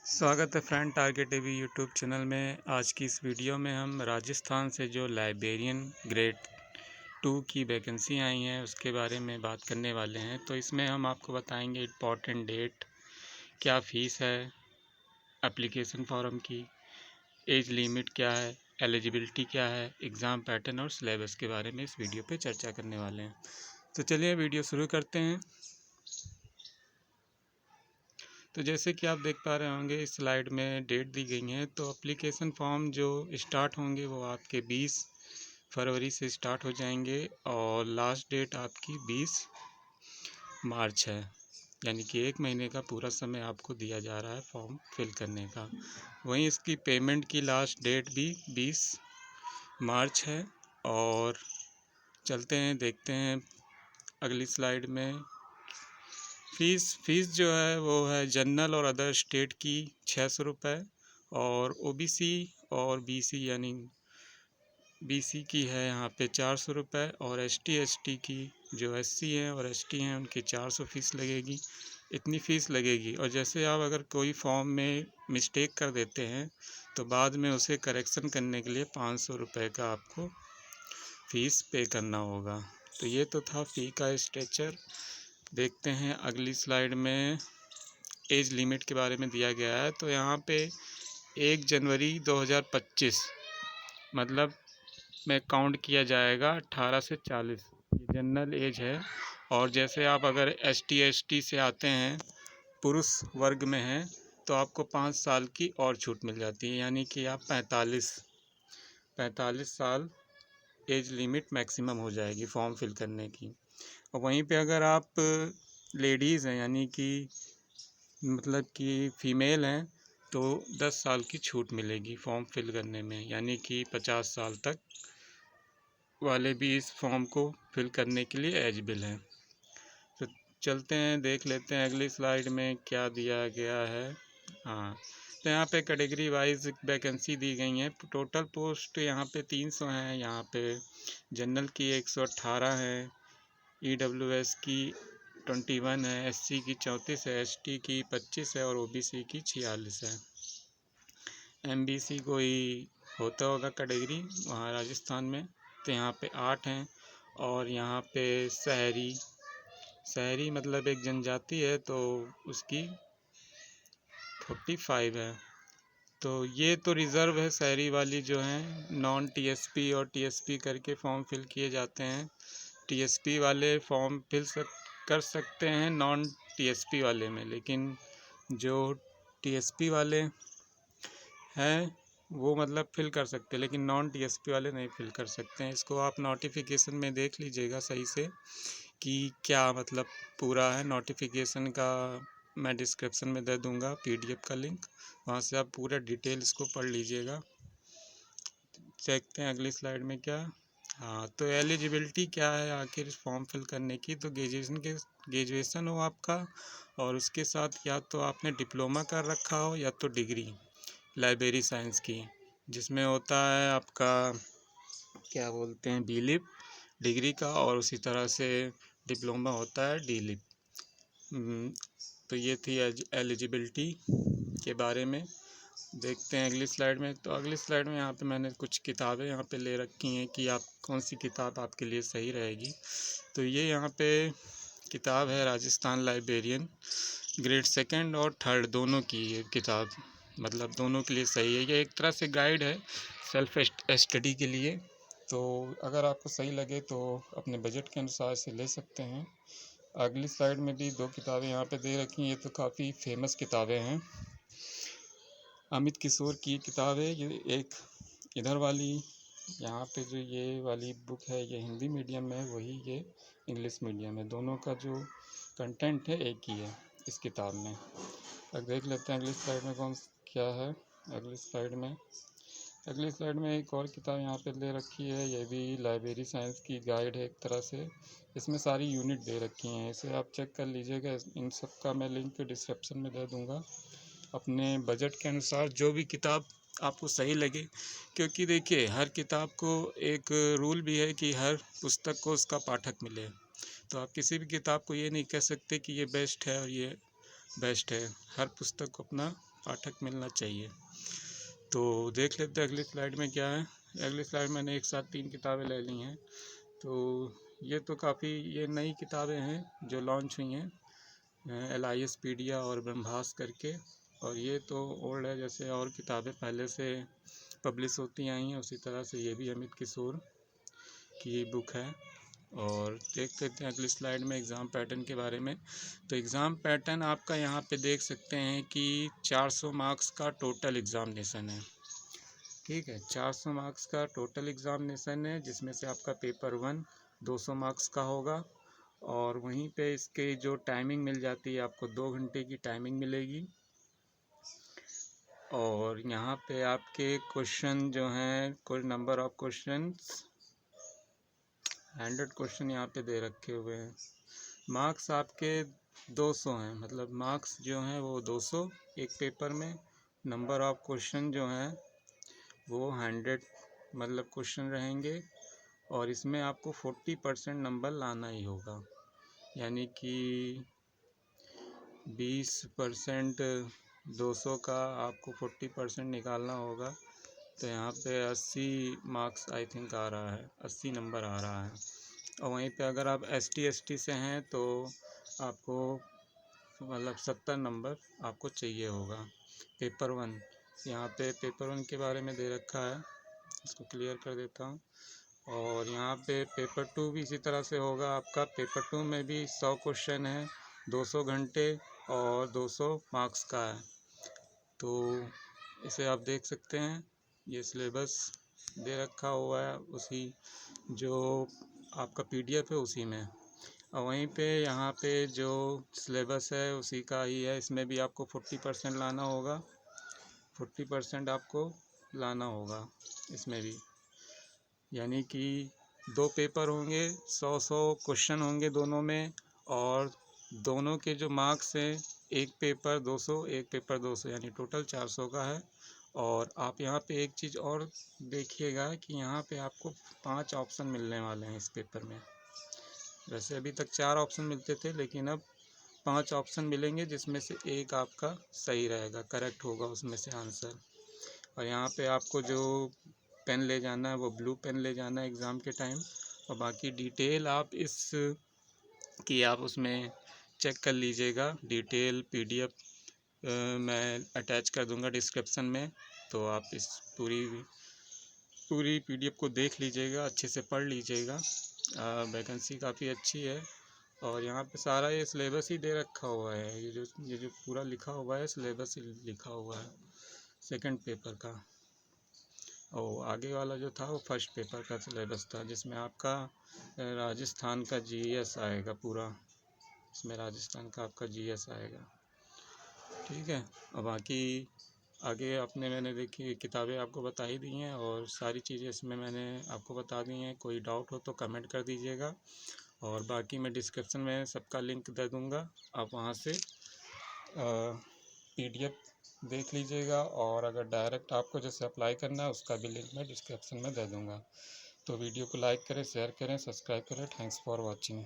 स्वागत है friend target TV YouTube channel में। आज की इस वीडियो में हम राजस्थान से जो लाइब्रेरियन ग्रेड 2 की वैकेंसी आई हैं उसके बारे में बात करने वाले हैं। तो इसमें हम आपको बताएंगे इम्पॉर्टेंट डेट, क्या फ़ीस है, एप्लीकेशन फॉर्म की, एज लिमिट क्या है, एलिजिबिलिटी क्या है, एग्ज़ाम पैटर्न और सिलेबस के बारे में इस वीडियो पे चर्चा करने वाले हैं। तो चलिए वीडियो शुरू करते हैं। तो जैसे कि आप देख पा रहे होंगे इस स्लाइड में डेट दी गई है। तो एप्लीकेशन फॉर्म जो स्टार्ट होंगे वो आपके 20 फरवरी से स्टार्ट हो जाएंगे और लास्ट डेट आपकी 20 मार्च है, यानी कि 1 महीने का पूरा समय आपको दिया जा रहा है फॉर्म फिल करने का। वहीं इसकी पेमेंट की लास्ट डेट भी 20 मार्च है। और चलते हैं देखते हैं अगली स्लाइड में। फ़ीस जो है वो है जनरल और अदर स्टेट की 600 रुपये और ओबीसी और बीसी यानी बीसी की है यहाँ पे 400 रुपये और एसटी की जो एससी हैं और एसटी हैं उनकी 400 फ़ीस लगेगी। इतनी फ़ीस लगेगी। और जैसे आप अगर कोई फॉर्म में मिस्टेक कर देते हैं तो बाद में उसे करेक्शन करने के लिए 500 रुपये का आपको फ़ीस पे करना होगा। तो ये तो था फ़ी का स्ट्रक्चर। देखते हैं अगली स्लाइड में एज लिमिट के बारे में दिया गया है। तो यहाँ पे 1 जनवरी 2025 मतलब में काउंट किया जाएगा 18 से 40, ये जनरल एज है। और जैसे आप अगर एसटी से आते हैं, पुरुष वर्ग में हैं, तो आपको 5 साल की और छूट मिल जाती है, यानी कि आप 45 साल एज लिमिट मैक्सिमम हो जाएगी फॉर्म फिल करने की। और वहीं पे अगर आप लेडीज़ हैं यानी कि मतलब कि फ़ीमेल हैं तो 10 साल की छूट मिलेगी फॉर्म फिल करने में, यानी कि 50 साल तक वाले भी इस फॉर्म को फिल करने के लिए एलिजिबल हैं। तो चलते हैं देख लेते हैं अगली स्लाइड में क्या दिया गया है। हाँ, तो यहाँ पे कैटेगरी वाइज वैकेंसी दी गई हैं। टोटल पोस्ट यहाँ पे 300 हैं। यहाँ पे जनरल की 118 है, ईडब्ल्यूएस की 21 है, एससी की 34 है, एसटी की 25 है और ओबीसी की 46 है। एमबीसी कोई होता होगा कैटेगरी वहाँ राजस्थान में, तो यहाँ पे 8 हैं। और यहाँ पे शहरी मतलब एक जनजाति है तो उसकी 45 है। तो ये तो रिज़र्व है, शहरी वाली जो हैं नॉन टीएसपी और टीएसपी करके फॉर्म फिल किए जाते हैं। टीएसपी वाले फॉर्म कर सकते हैं नॉन टीएसपी वाले में, लेकिन जो टीएसपी वाले हैं वो मतलब फिल कर सकते हैं, लेकिन नॉन टीएसपी वाले नहीं फिल कर सकते हैं। इसको आप नोटिफिकेशन में देख लीजिएगा सही से कि क्या मतलब पूरा है। नोटिफिकेशन का मैं डिस्क्रिप्शन में दे दूँगा पीडीएफ का लिंक, वहाँ से आप पूरा डिटेल इसको पढ़ लीजिएगा। देखते हैं अगली स्लाइड में क्या। हाँ, तो एलिजिबिलिटी क्या है आखिर फॉर्म फिल करने की। तो ग्रेजुएशन हो आपका और उसके साथ या तो आपने डिप्लोमा कर रखा हो या तो डिग्री लाइब्रेरी साइंस की, जिसमें होता है आपका क्या बोलते हैं बीलिप डिग्री का, और उसी तरह से डिप्लोमा होता है डीलिप। तो ये थी एलिजिबिलिटी के बारे में। देखते हैं अगली स्लाइड में। तो अगली स्लाइड में यहाँ पे मैंने कुछ किताबें यहाँ पे ले रखी हैं कि आप कौन सी किताब आपके लिए सही रहेगी। तो ये यहाँ पे किताब है राजस्थान लाइब्रेरियन ग्रेड 2 और 3 दोनों की ये किताब, मतलब दोनों के लिए सही है। ये एक तरह से गाइड है सेल्फ स्टडी के लिए। तो अगर आपको सही लगे तो अपने बजट के अनुसार से ले सकते हैं। अगली स्लाइड में भी 2 किताबें यहाँ पे दे रखी हैं। ये तो काफ़ी फेमस किताबें हैं। अमित किशोर की किताब है ये एक, इधर वाली यहाँ पे जो ये वाली बुक है ये हिंदी मीडियम में है, वही ये इंग्लिश मीडियम है। दोनों का जो कंटेंट है एक ही है इस किताब में। अब देख लेते हैं अगली स्लाइड में क्या है। अगली स्लाइड में एक और किताब यहाँ पे दे रखी है, ये भी लाइब्रेरी साइंस की गाइड है एक तरह से। इसमें सारी यूनिट दे रखी हैं, इसे आप चेक कर लीजिएगा। इन सब का मैं लिंक डिस्क्रिप्शन में दे दूँगा। अपने बजट के अनुसार जो भी किताब आपको सही लगे, क्योंकि देखिए हर किताब को एक रूल भी है कि हर पुस्तक को उसका पाठक मिले। तो आप किसी भी किताब को ये नहीं कह सकते कि ये बेस्ट है और ये बेस्ट है। हर पुस्तक को अपना पाठक मिलना चाहिए। तो देख लेते हैं अगली स्लाइड में क्या है। अगली स्लाइड मैंने एक साथ 3 किताबें ले ली हैं। तो ये तो काफ़ी ये नई किताबें हैं जो लॉन्च हुई हैं, LIS पीडिया और ब्रह्मास करके। और ये तो ओल्ड है, जैसे और किताबें पहले से पब्लिश होती आई हैं उसी तरह से ये भी अमित किशोर की बुक है। और देख लेते हैं अगली स्लाइड में एग्ज़ाम पैटर्न के बारे में। तो एग्ज़ाम पैटर्न आपका यहाँ पे देख सकते हैं कि 400 मार्क्स का टोटल एग्ज़ामिनेशन है। ठीक है, 400 मार्क्स का टोटल एग्ज़ामिनेशन है, जिसमें से आपका पेपर 1 200 मार्क्स का होगा। और वहीं पे इसके जो टाइमिंग मिल जाती है, आपको 2 घंटे की टाइमिंग मिलेगी। और यहाँ पे आपके क्वेश्चन जो हैं, कोई नंबर ऑफ क्वेश्चंस 100 क्वेश्चन यहाँ पे दे रखे हुए हैं। मार्क्स आपके 200 हैं, मतलब मार्क्स जो हैं वो 200 एक पेपर में। नंबर ऑफ क्वेश्चन जो हैं वो 100 मतलब क्वेश्चन रहेंगे। और इसमें आपको 40% नंबर लाना ही होगा, यानी कि 20% 200 का आपको 40% निकालना होगा। तो यहाँ पे 80 मार्क्स आई थिंक आ रहा है, 80 नंबर आ रहा है। और वहीं पे अगर आप ST ST से हैं तो आपको मतलब 70 नंबर आपको चाहिए होगा। पेपर 1 यहाँ पे पेपर 1 के बारे में दे रखा है, इसको क्लियर कर देता हूँ। और यहाँ पे पेपर 2 भी इसी तरह से होगा आपका। पेपर 2 में भी 100 क्वेश्चन है, 200 घंटे और 200 मार्क्स का है। तो इसे आप देख सकते हैं, ये सिलेबस दे रखा हुआ है उसी जो आपका PDF है उसी में। और वहीं पे यहाँ पे जो सिलेबस है उसी का ही है, इसमें भी आपको 40% लाना होगा। 40% आपको लाना होगा इसमें भी, यानी कि 2 पेपर होंगे, 100 क्वेश्चन होंगे दोनों में। और दोनों के जो मार्क्स हैं, एक पेपर 200 एक पेपर 200, यानी टोटल 400 का है। और आप यहाँ पे एक चीज़ और देखिएगा कि यहाँ पे आपको 5 ऑप्शन मिलने वाले हैं इस पेपर में। वैसे अभी तक 4 ऑप्शन मिलते थे, लेकिन अब 5 ऑप्शन मिलेंगे, जिसमें से एक आपका सही रहेगा, करेक्ट होगा उसमें से आंसर। और यहाँ पे आपको जो पेन ले जाना है वो ब्लू पेन ले जाना है एग्ज़ाम के टाइम। और बाकी डिटेल आप इस कि आप उसमें चेक कर लीजिएगा। डिटेल PDF मैं अटैच कर दूंगा डिस्क्रिप्शन में, तो आप इस पूरी PDF को देख लीजिएगा, अच्छे से पढ़ लीजिएगा। वैकेंसी काफ़ी अच्छी है। और यहाँ पे सारा ये सिलेबस ही दे रखा हुआ है, ये जो पूरा लिखा हुआ है सिलेबस ही लिखा हुआ है सेकंड पेपर का। और आगे वाला जो था वो फर्स्ट पेपर का सिलेबस था, जिसमें आपका राजस्थान का GS आएगा पूरा। इसमें राजस्थान का आपका GS आएगा। ठीक है, और बाकी आगे मैंने देखी किताबें आपको बता ही दी हैं, और सारी चीज़ें इसमें मैंने आपको बता दी हैं। कोई डाउट हो तो कमेंट कर दीजिएगा। और बाकी मैं डिस्क्रिप्शन में सबका लिंक दे दूँगा, आप वहाँ से PDF देख लीजिएगा। और अगर डायरेक्ट आपको जैसे अप्लाई करना है उसका भी लिंक मैं डिस्क्रिप्शन में दे दूँगा। तो वीडियो को लाइक करें, शेयर करें, सब्सक्राइब करें। Thanks for watching.